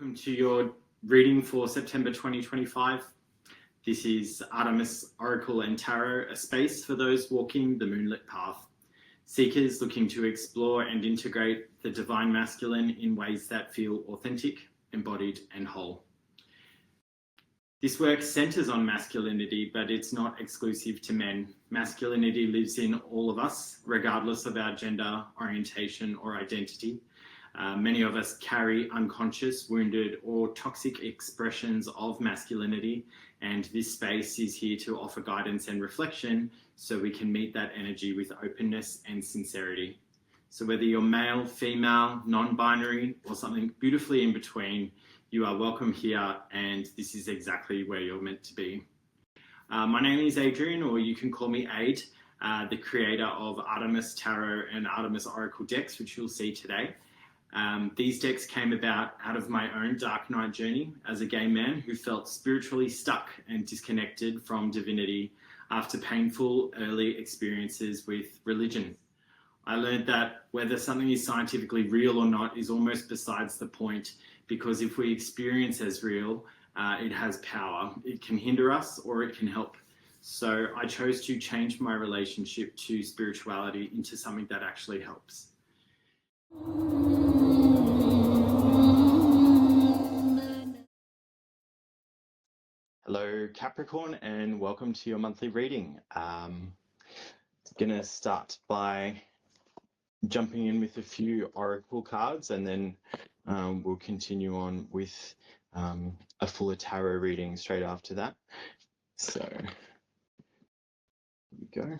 Welcome to your reading for September 2025. This is Artemis, Oracle and Tarot, a space for those walking the moonlit path. Seekers looking to explore and integrate the divine masculine in ways that feel authentic, embodied and whole. This work centers on masculinity, but it's not exclusive to men. Masculinity lives in all of us, regardless of our gender, orientation or identity. Many of us carry unconscious, wounded or toxic expressions of masculinity, and this space is here to offer guidance and reflection so we can meet that energy with openness and sincerity. So whether you're male, female, non-binary or something beautifully in between, you are welcome here, and this is exactly where you're meant to be. My name is Adrian, or you can call me Aid, the creator of Artemis Tarot and Artemis Oracle decks, which you'll see today. These decks came about out of my own dark night journey as a gay man who felt spiritually stuck and disconnected from divinity after painful early experiences with religion. I learned that whether something is scientifically real or not is almost besides the point, because if we experience as real, it has power. It can hinder us or it can help. So I chose to change my relationship to spirituality into something that actually helps. Hello Capricorn, and welcome to your monthly reading. I'm gonna start by jumping in with a few oracle cards, and then we'll continue on with a fuller tarot reading straight after that. So here we go.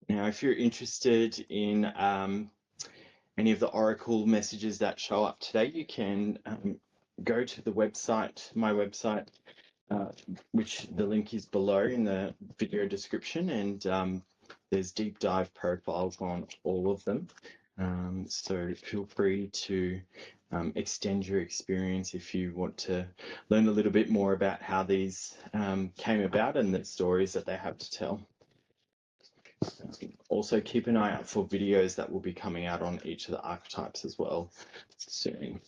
Now, if you're interested in any of the oracle messages that show up today, you can go to the website, my website, which the link is below in the video description, and there's deep dive profiles on all of them. So feel free to extend your experience if you want to learn a little bit more about how these came about and the stories that they have to tell. Also keep an eye out for videos that will be coming out on each of the archetypes as well soon.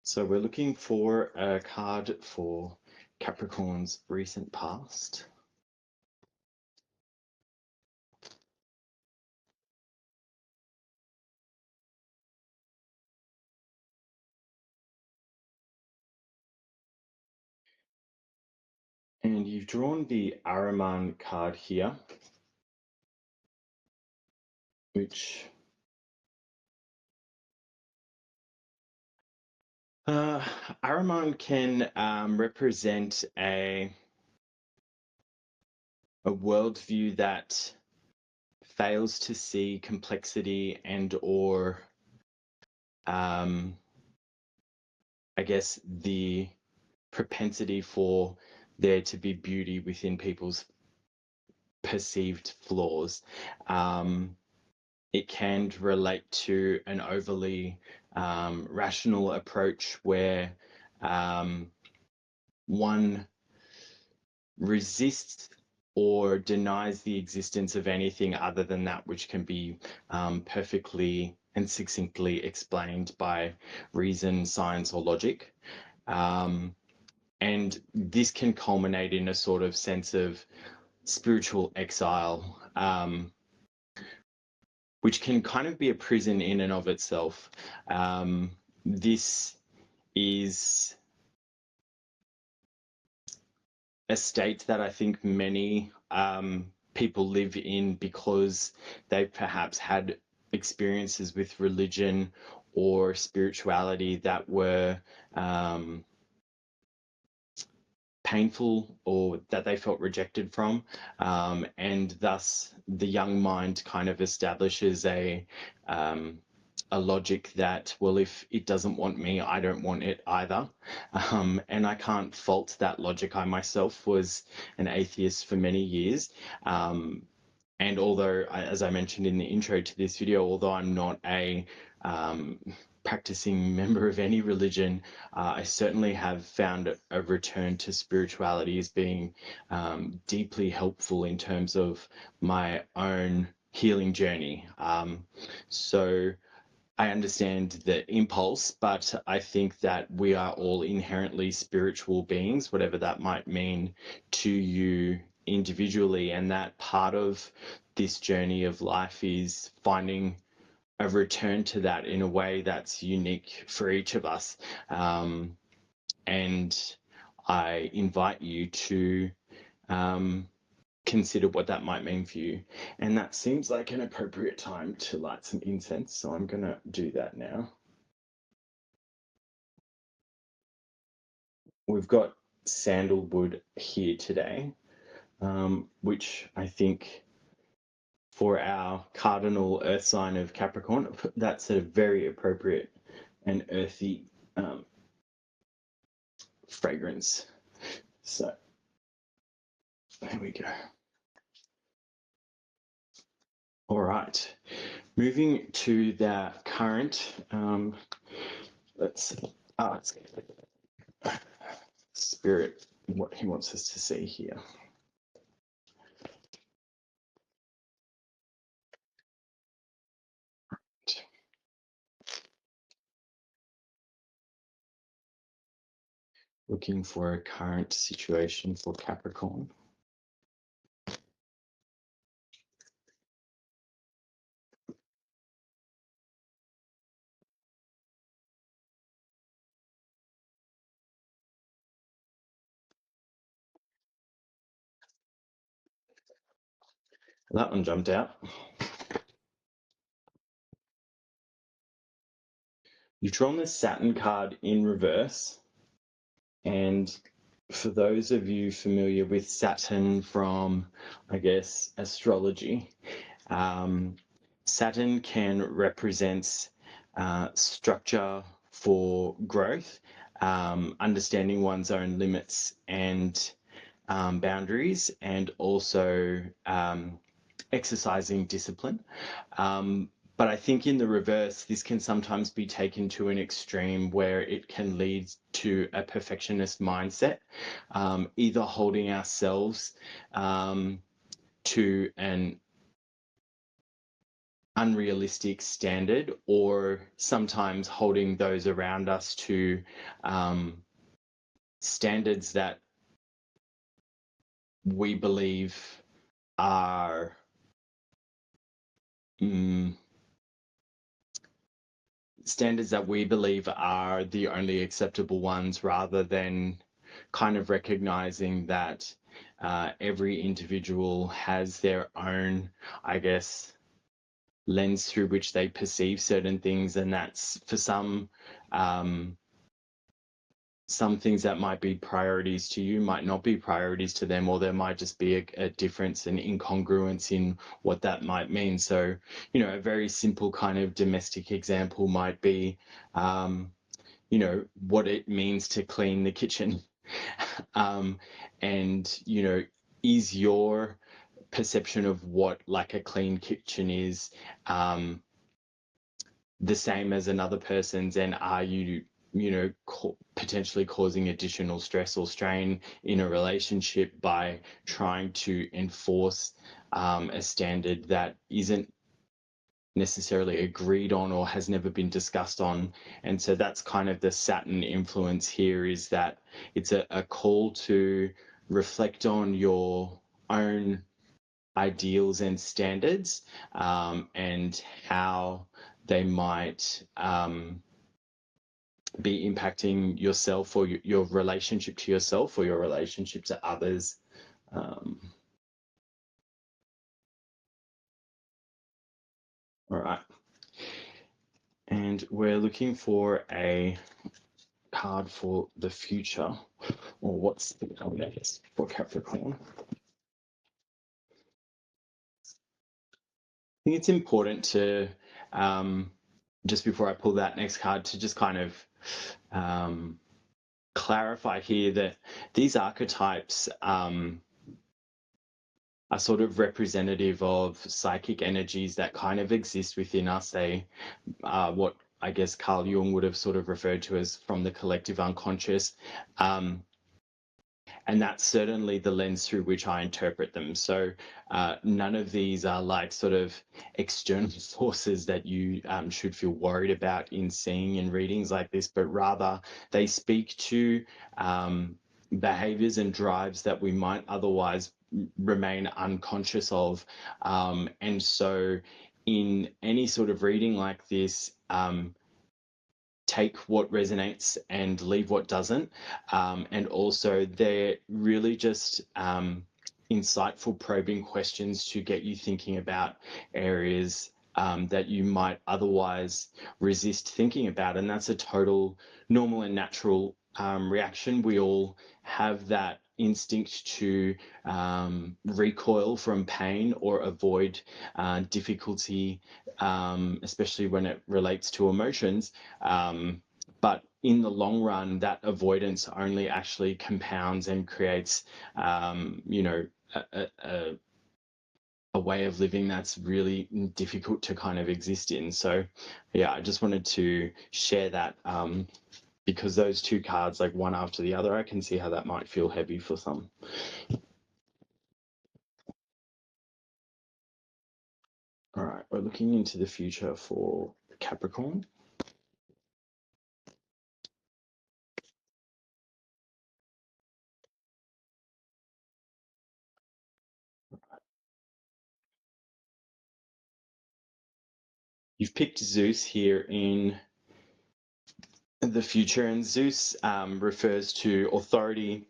So we're looking for a card for Capricorn's recent past. And you've drawn the Ahriman card here, which Ahriman can represent a worldview that fails to see complexity and or I guess the propensity for there to be beauty within people's perceived flaws. It can relate to an overly rational approach where one resists or denies the existence of anything other than that which can be perfectly and succinctly explained by reason, science, or logic. And this can culminate in a sort of sense of spiritual exile, which can kind of be a prison in and of itself. This is a state that I think many people live in because they've perhaps had experiences with religion or spirituality that were painful or that they felt rejected from, and thus the young mind kind of establishes a logic that, well, if it doesn't want me, I don't want it either. And I can't fault that logic. I myself was an atheist for many years. And although, as I mentioned in the intro to this video, although I'm not a practicing member of any religion, I certainly have found a return to spirituality as being deeply helpful in terms of my own healing journey. So I understand the impulse, but I think that we are all inherently spiritual beings, whatever that might mean to you individually. And that part of this journey of life is finding a return to that in a way that's unique for each of us. And I invite you to consider what that might mean for you. And that seems like an appropriate time to light some incense. So I'm going to do that now. We've got sandalwood here today, which I think for our cardinal earth sign of Capricorn, that's a very appropriate and earthy fragrance. So there we go. All right, moving to the current, let's ask Spirit what he wants us to see here. Looking for a current situation for Capricorn. That one jumped out. You've drawn the Saturn card in reverse. And for those of you familiar with Saturn from, I guess, astrology, Saturn can represent structure for growth, understanding one's own limits and boundaries, and also exercising discipline. But I think in the reverse, this can sometimes be taken to an extreme where it can lead to a perfectionist mindset, either holding ourselves to an unrealistic standard, or sometimes holding those around us to standards that we believe are standards that we believe are the only acceptable ones, rather than kind of recognizing that every individual has their own, I guess, lens through which they perceive certain things, and that's for some things that might be priorities to you might not be priorities to them, or there might just be a difference and incongruence in what that might mean. So, you know, a very simple kind of domestic example might be, you know, what it means to clean the kitchen. And, you know, is your perception of what like a clean kitchen is the same as another person's, and are you potentially causing additional stress or strain in a relationship by trying to enforce a standard that isn't necessarily agreed on or has never been discussed on? And so that's kind of the Saturn influence here, is that it's a call to reflect on your own ideals and standards, and how they might be impacting yourself, or your relationship to yourself, or your relationship to others. All right. And we're looking for a card for the future, or what's the next for Capricorn. I think it's important to, just before I pull that next card, to just kind of clarify here that these archetypes are sort of representative of psychic energies that kind of exist within us. They are what I guess Carl Jung would have sort of referred to as from the collective unconscious. and that's certainly the lens through which I interpret them. So none of these are like sort of external forces that you should feel worried about in seeing in readings like this, but rather they speak to behaviors and drives that we might otherwise remain unconscious of. And so in any sort of reading like this, take what resonates and leave what doesn't. And also, they're really just insightful, probing questions to get you thinking about areas that you might otherwise resist thinking about. And that's a total normal and natural reaction. We all have that instinct to recoil from pain or avoid difficulty, especially when it relates to emotions. But in the long run, that avoidance only actually compounds and creates, a way of living that's really difficult to kind of exist in. So, yeah, I just wanted to share that because those two cards, like one after the other, I can see how that might feel heavy for some. All right, we're looking into the future for Capricorn. You've picked Zeus here in the future, and Zeus refers to authority,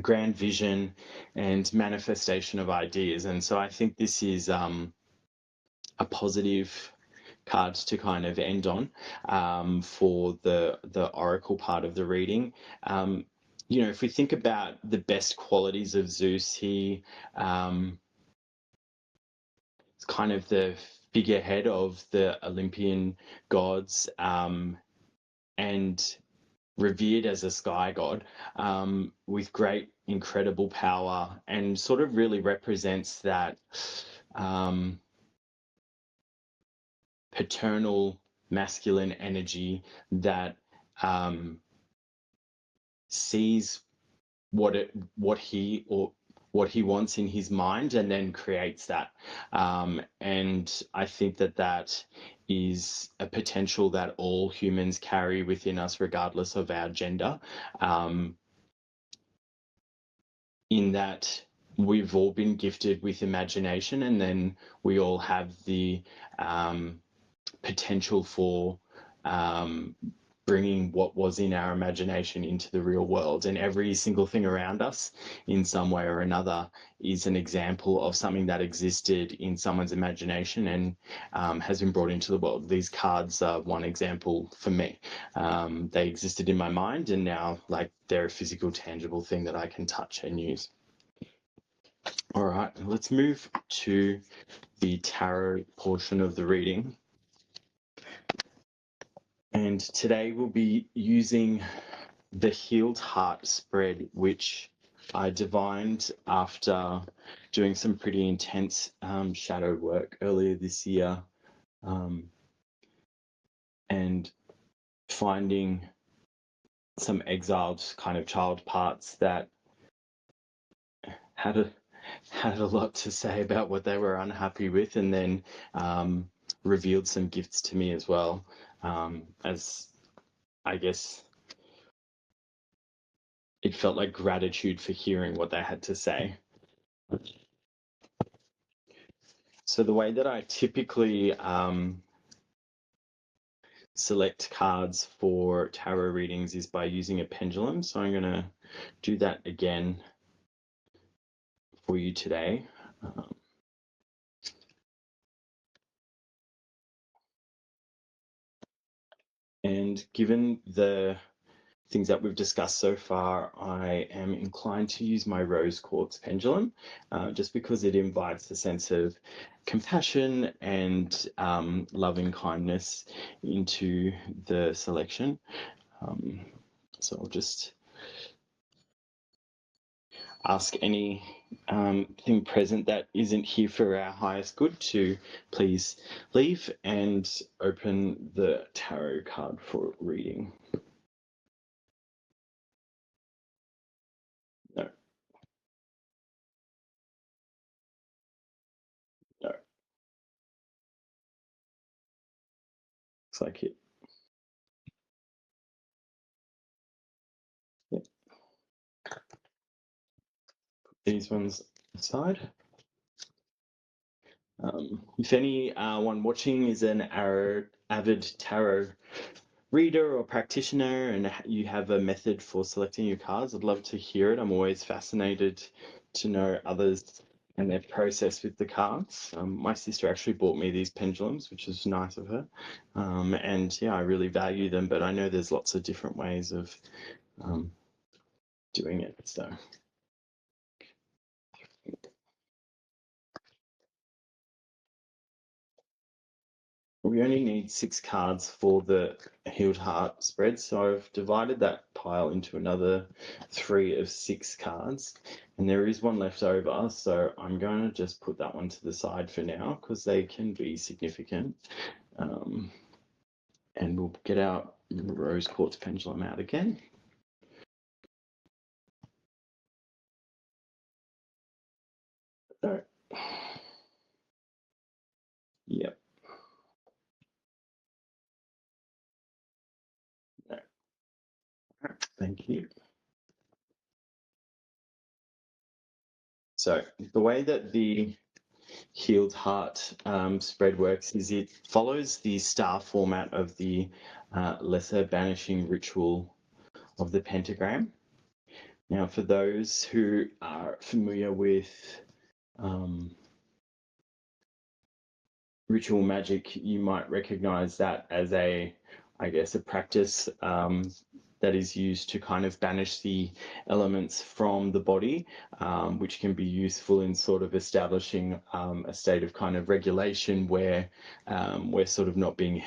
grand vision, and manifestation of ideas. And so I think this is a positive card to kind of end on for the oracle part of the reading. If we think about the best qualities of Zeus, he is kind of the figurehead of the Olympian gods, and revered as a sky god, with great, incredible power, and sort of really represents that paternal masculine energy that sees what he wants in his mind and then creates that. And I think that is a potential that all humans carry within us, regardless of our gender. In that we've all been gifted with imagination, and then we all have the potential for bringing what was in our imagination into the real world. And every single thing around us, in some way or another, is an example of something that existed in someone's imagination and has been brought into the world. These cards are one example for me. They existed in my mind, and now, like, they're a physical, tangible thing that I can touch and use. All right, let's move to the tarot portion of the reading. And today we'll be using the Healed Heart spread, which I divined after doing some pretty intense shadow work earlier this year, and finding some exiled kind of child parts that had a lot to say about what they were unhappy with, and then revealed some gifts to me as well, as I guess it felt like gratitude for hearing what they had to say. So the way that I typically select cards for tarot readings is by using a pendulum. So I'm going to do that again for you today. And given the things that we've discussed so far, I am inclined to use my rose quartz pendulum, just because it invites a sense of compassion and loving kindness into the selection. So I'll just ask any thing present that isn't here for our highest good to please leave and open the tarot card for reading. No, Looks like it. Yep. These ones aside. If anyone watching is an avid tarot reader or practitioner and you have a method for selecting your cards, I'd love to hear it. I'm always fascinated to know others and their process with the cards. My sister actually bought me these pendulums, which is nice of her. And yeah, I really value them, but I know there's lots of different ways of doing it. So we only need 6 cards for the healed heart spread, so I've divided that pile into another 3 of 6 cards, and there is one left over, so I'm going to just put that one to the side for now because they can be significant. And we'll get our rose quartz pendulum out again. So, yep. No. Thank you. So the way that the healed heart spread works is it follows the star format of the lesser banishing ritual of the pentagram. Now, for those who are familiar with ritual magic, you might recognize that as a practice that is used to kind of banish the elements from the body, which can be useful in sort of establishing a state of kind of regulation where we're sort of not being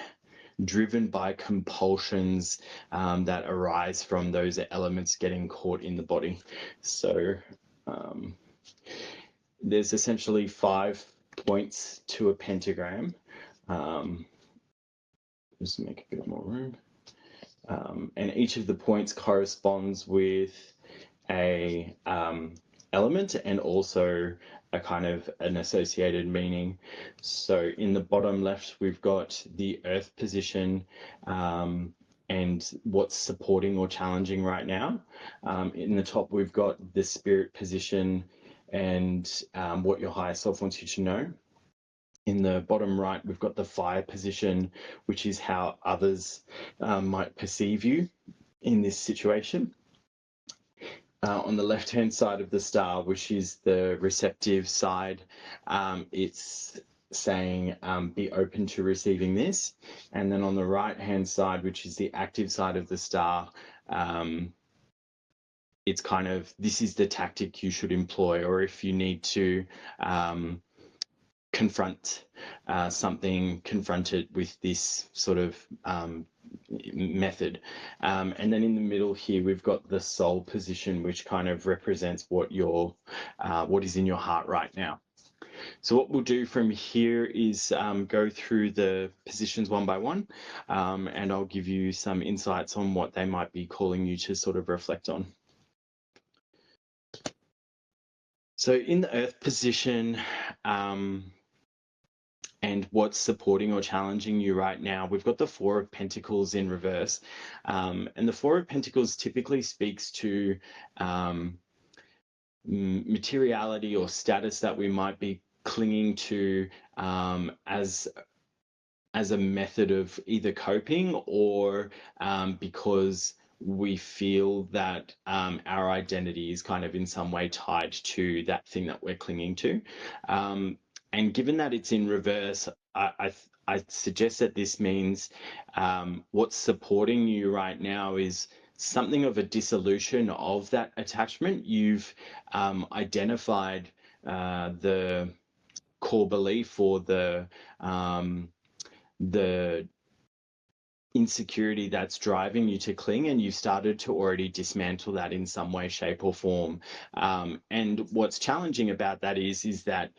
driven by compulsions that arise from those elements getting caught in the body. So there's essentially 5 points to a pentagram. Just make a bit more room. And each of the points corresponds with a element and also a kind of an associated meaning. So in the bottom left, we've got the earth position and what's supporting or challenging right now. In the top, we've got the spirit position and what your higher self wants you to know. In the bottom right, we've got the fire position, which is how others might perceive you in this situation. On the left-hand side of the star, which is the receptive side, it's saying be open to receiving this. And then on the right-hand side, which is the active side of the star, it's kind of, this is the tactic you should employ, or if you need to confront something, confront it with this sort of method. And then in the middle here, we've got the soul position, which kind of represents what is in your heart right now. So what we'll do from here is go through the positions one by one, and I'll give you some insights on what they might be calling you to sort of reflect on. So in the earth position, and what's supporting or challenging you right now, we've got the 4 of Pentacles in reverse. And the 4 of Pentacles typically speaks to materiality or status that we might be clinging to as a method of either coping or because we feel that our identity is kind of in some way tied to that thing that we're clinging to. And given that it's in reverse, I suggest that this means what's supporting you right now is something of a dissolution of that attachment. You've identified the core belief or the insecurity that's driving you to cling, and you've started to already dismantle that in some way, shape, or form. And what's challenging about that is that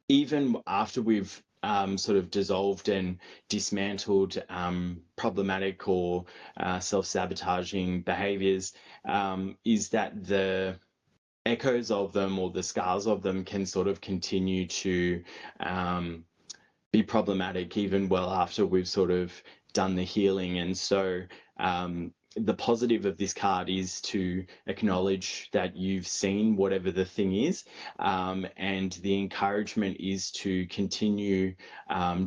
even after we've sort of dissolved and dismantled problematic or self-sabotaging behaviors, is that the echoes of them or the scars of them can sort of continue to be problematic even well after we've sort of done the healing. And so the positive of this card is to acknowledge that you've seen whatever the thing is, and the encouragement is to continue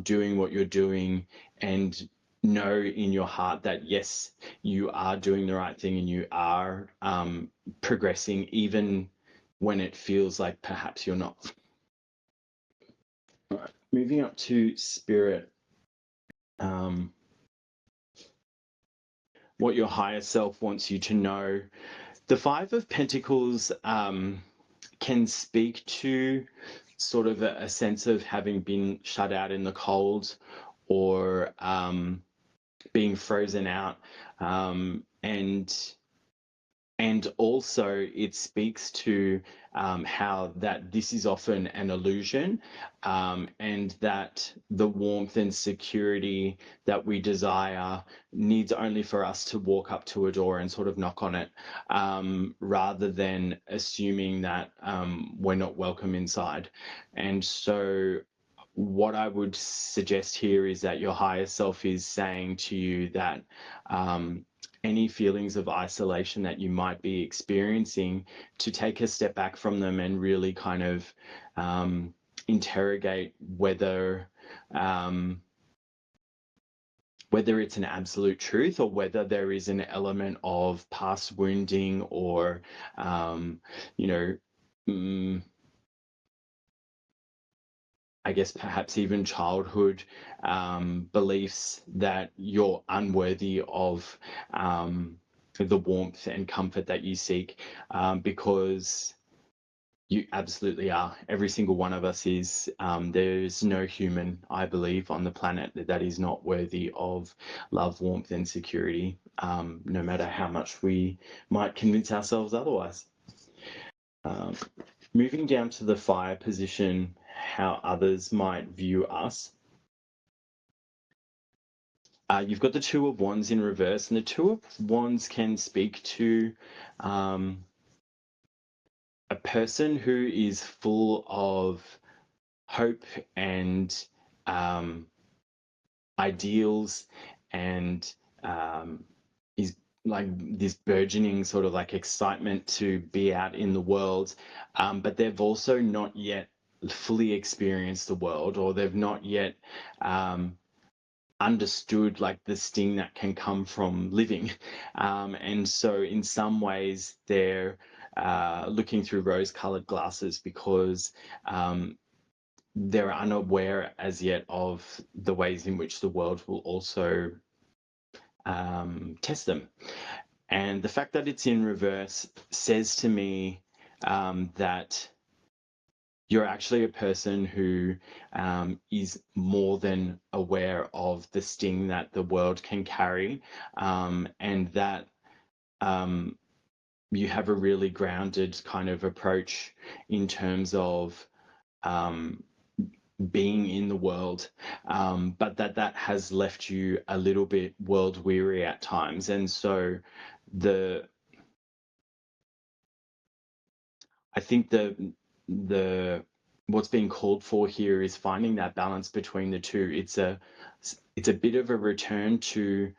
doing what you're doing, and know in your heart that yes, you are doing the right thing and you are progressing even when it feels like perhaps you're not. All right, moving up to spirit. What your higher self wants you to know. The Five of Pentacles can speak to sort of a sense of having been shut out in the cold, or being frozen out, and also it speaks to how that this is often an illusion, and that the warmth and security that we desire needs only for us to walk up to a door and sort of knock on it, rather than assuming that we're not welcome inside. And so what I would suggest here is that your higher self is saying to you that any feelings of isolation that you might be experiencing, to take a step back from them and really kind of interrogate whether it's an absolute truth, or whether there is an element of past wounding, or I guess perhaps even childhood beliefs that you're unworthy of the warmth and comfort that you seek, because you absolutely are. Every single one of us is. There's no human, I believe, on the planet that is not worthy of love, warmth, and security, no matter how much we might convince ourselves otherwise. Moving down to the fire position, how others might view us. You've got the Two of Wands in reverse, and the Two of Wands can speak to a person who is full of hope and ideals, and is like this burgeoning sort of like excitement to be out in the world, but they've also not yet fully experienced the world, or they've not yet understood like the sting that can come from living, and so in some ways they're looking through rose-colored glasses, because they're unaware as yet of the ways in which the world will also test them. And the fact that it's in reverse says to me that you're actually a person who is more than aware of the sting that the world can carry, and that you have a really grounded kind of approach in terms of being in the world, but that has left you a little bit world weary at times. And so I think the what's being called for here is finding that balance between the two. It's a bit of a return to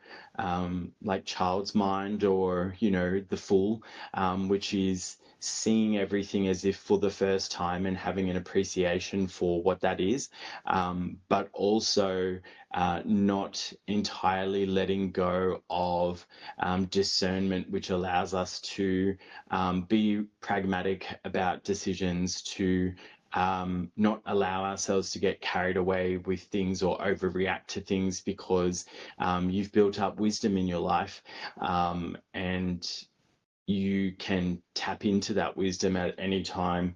like child's mind, or the Fool, which is seeing everything as if for the first time and having an appreciation for what that is, but also not entirely letting go of discernment, which allows us to be pragmatic about decisions, to not allow ourselves to get carried away with things or overreact to things, because you've built up wisdom in your life, and you can tap into that wisdom at any time,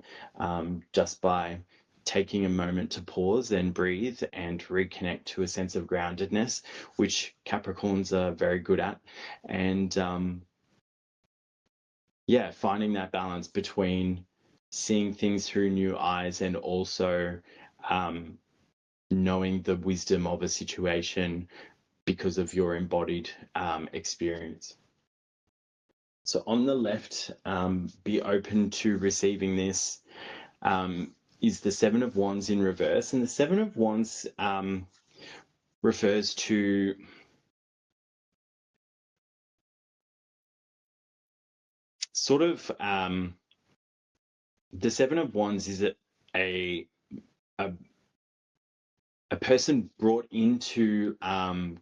just by taking a moment to pause and breathe and reconnect to a sense of groundedness, which Capricorns are very good at. And finding that balance between seeing things through new eyes and also knowing the wisdom of a situation because of your embodied experience. So on the left, be open to receiving this. is the Seven of Wands in reverse. And the Seven of Wands refers to sort of the Seven of Wands is a a person brought into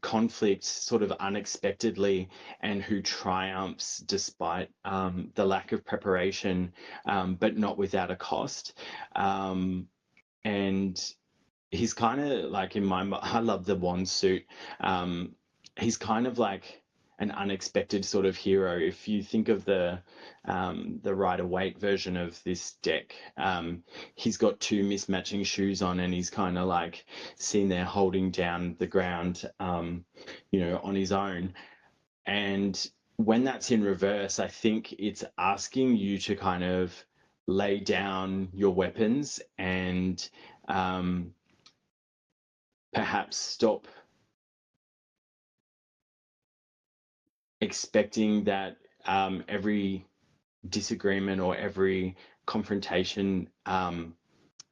conflict sort of unexpectedly and who triumphs despite the lack of preparation, but not without a cost. And he's kind of like I love the wand suit. He's kind of like an unexpected sort of hero. If you think of the Rider-Waite version of this deck, he's got two mismatching shoes on, and he's kind of like seen there holding down the ground, on his own. And when that's in reverse, I think it's asking you to kind of lay down your weapons and perhaps stop expecting that every disagreement or every confrontation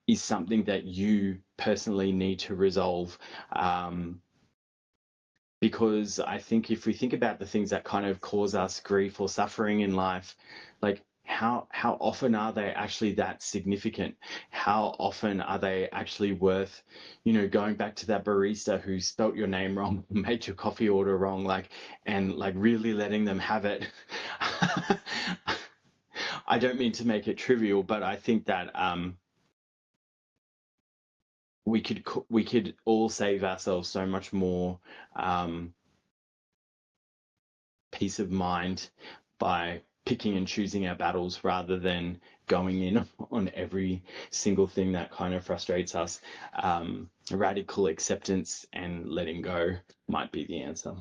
is something that you personally need to resolve. Because I think if we think about the things that kind of cause us grief or suffering in life, like how often are they actually that significant? How often are they actually worth, going back to that barista who spelt your name wrong, made your coffee order wrong, and really letting them have it? I don't mean to make it trivial, but I think that we could all save ourselves so much more peace of mind by picking and choosing our battles rather than going in on every single thing that kind of frustrates us. Radical acceptance and letting go might be the answer.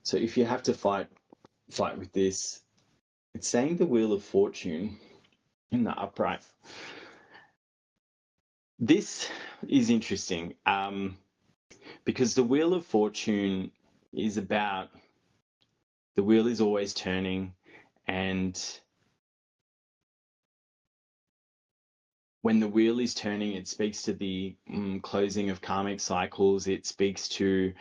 So if you have to fight with this, it's saying the Wheel of Fortune in the upright. This is interesting because the Wheel of Fortune is about the wheel is always turning, and when the wheel is turning, it speaks to the closing of karmic cycles. It speaks to,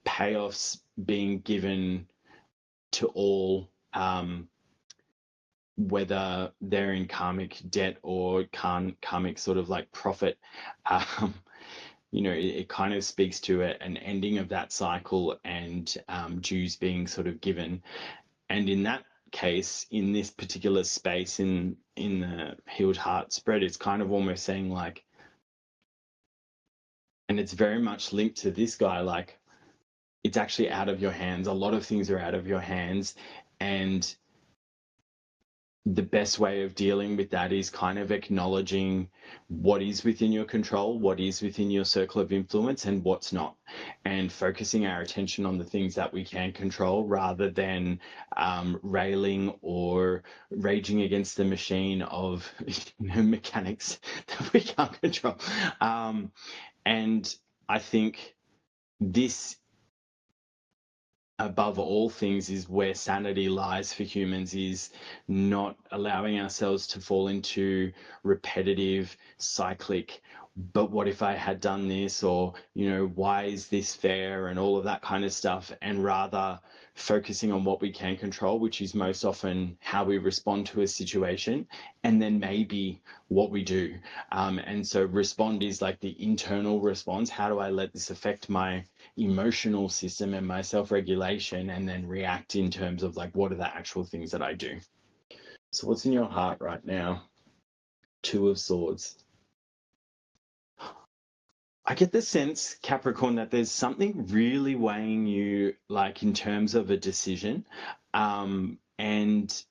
payoffs being given to all, whether they're in karmic debt or karmic sort of like profit. It kind of speaks to an ending of that cycle and dues being sort of given. And in that case, in this particular space in the Healed Heart spread, it's kind of almost saying like, and it's very much linked to this guy, like it's actually out of your hands. A lot of things are out of your hands, and the best way of dealing with that is kind of acknowledging what is within your control, what is within your circle of influence, and what's not, and focusing our attention on the things that we can control rather than railing or raging against the machine of mechanics that we can't control. And I think this, above all things, is where sanity lies for humans, is not allowing ourselves to fall into repetitive, cyclic, but what if I had done this, or why is this fair, and all of that kind of stuff, and rather focusing on what we can control, which is most often how we respond to a situation, and then maybe what we do. And so respond is like the internal response. How do I let this affect my emotional system and my self-regulation, and then react in terms of like, what are the actual things that I do? So what's in your heart right now? Two of Swords. I get the sense, Capricorn, that there's something really weighing you, like in terms of a decision, and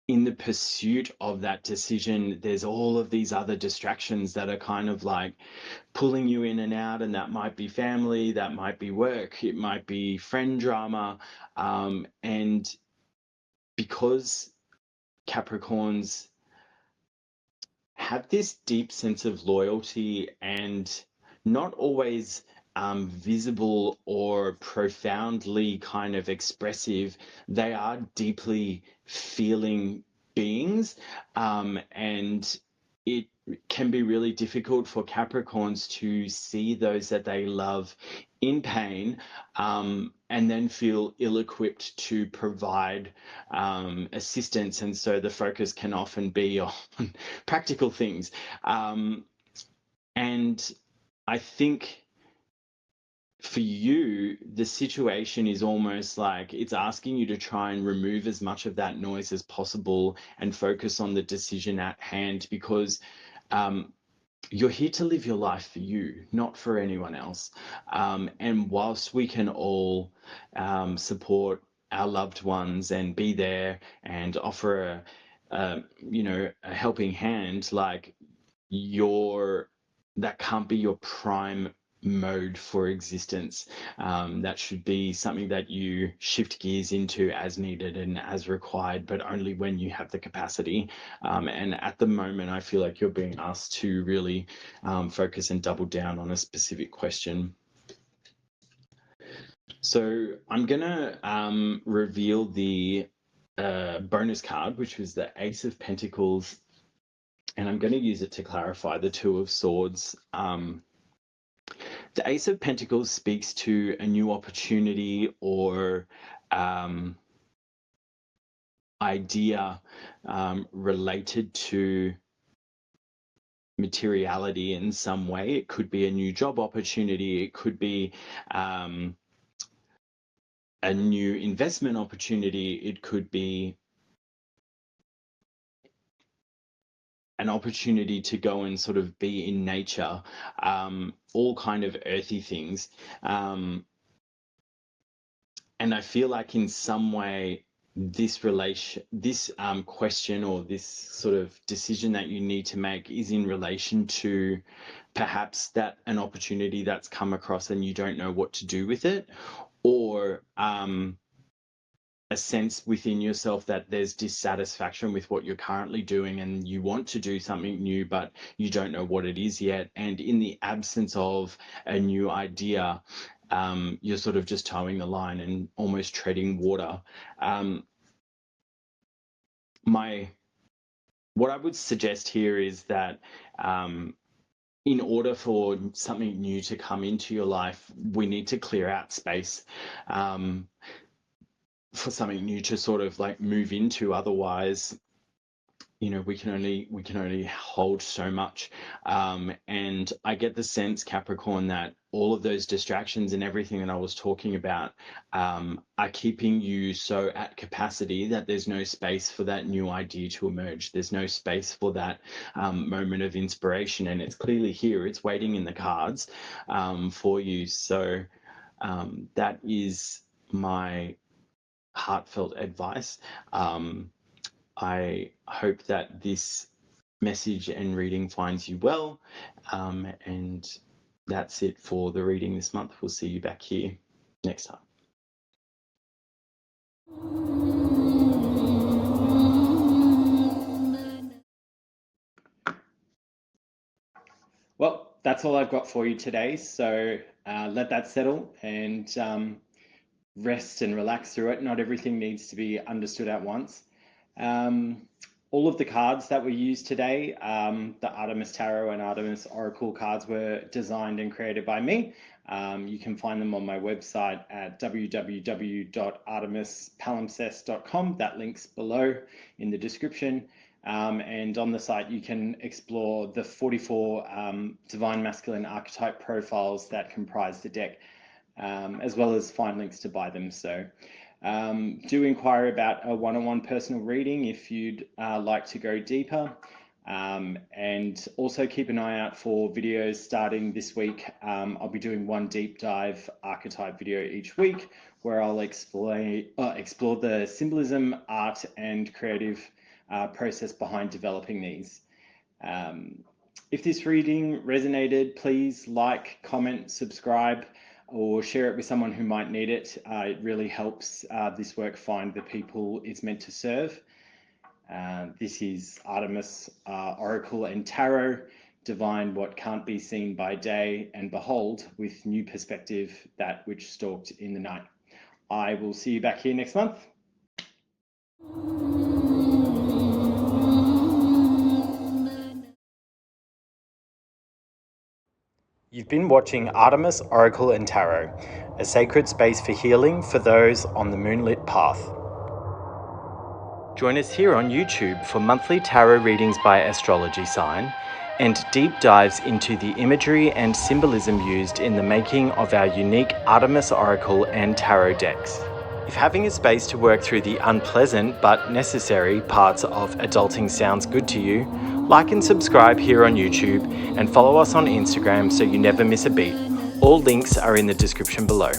in the pursuit of that decision, there's all of these other distractions that are kind of like pulling you in and out, and that might be family, that might be work, it might be friend drama, and because Capricorns have this deep sense of loyalty and not always visible or profoundly kind of expressive, they are deeply feeling things. And it can be really difficult for Capricorns to see those that they love in pain, and then feel ill-equipped to provide assistance. And so the focus can often be on practical things. And I think for you, the situation is almost like it's asking you to try and remove as much of that noise as possible and focus on the decision at hand, because you're here to live your life for you, not for anyone else. And whilst we can all support our loved ones and be there and offer a helping hand, like that can't be your prime mode for existence. That should be something that you shift gears into as needed and as required, but only when you have the capacity. And at the moment, I feel like you're being asked to really focus and double down on a specific question. So I'm gonna reveal the bonus card, which was the Ace of Pentacles, and I'm going to use it to clarify the Two of Swords. The Ace of Pentacles speaks to a new opportunity or idea related to materiality in some way. It could be a new job opportunity. It could be a new investment opportunity. It could be an opportunity to go and sort of be in nature, all kind of earthy things. And I feel like in some way, this question or this sort of decision that you need to make is in relation to perhaps that an opportunity that's come across and you don't know what to do with it, or a sense within yourself that there's dissatisfaction with what you're currently doing and you want to do something new, but you don't know what it is yet. And in the absence of a new idea, you're sort of just towing the line and almost treading water. What I would suggest here is that in order for something new to come into your life, we need to clear out space for something new to sort of like move into. Otherwise, we can only hold so much. And I get the sense, Capricorn, that all of those distractions and everything that I was talking about are keeping you so at capacity that there's no space for that new idea to emerge. There's no space for that moment of inspiration, and it's clearly here. It's waiting in the cards for you. So that is my heartfelt advice. I hope that this message and reading finds you well. And that's it for the reading this month. We'll see you back here next time. Well, that's all I've got for you today. So let that settle and rest and relax through it. Not everything needs to be understood at once. All of the cards that were used today, the Artemis Tarot and Artemis Oracle cards, were designed and created by me. You can find them on my website at www.artemispalimpsest.com. That link's below in the description. And on the site, you can explore the 44 Divine Masculine Archetype profiles that comprise the deck, as well as find links to buy them. So do inquire about a one-on-one personal reading if you'd like to go deeper. And also keep an eye out for videos starting this week. I'll be doing one deep dive archetype video each week where I'll explore the symbolism, art, and creative process behind developing these. If this reading resonated, please like, comment, subscribe, or share it with someone who might need it. It really helps this work find the people it's meant to serve. This is Artemis, Oracle and Tarot. Divine what can't be seen by day, and behold with new perspective that which stalked in the night. I will see you back here next month. You've been watching Artemis, Oracle and Tarot, a sacred space for healing for those on the moonlit path. Join us here on YouTube for monthly tarot readings by astrology sign and deep dives into the imagery and symbolism used in the making of our unique Artemis Oracle and Tarot decks. If having a space to work through the unpleasant but necessary parts of adulting sounds good to you, like and subscribe here on YouTube and follow us on Instagram so you never miss a beat. All links are in the description below.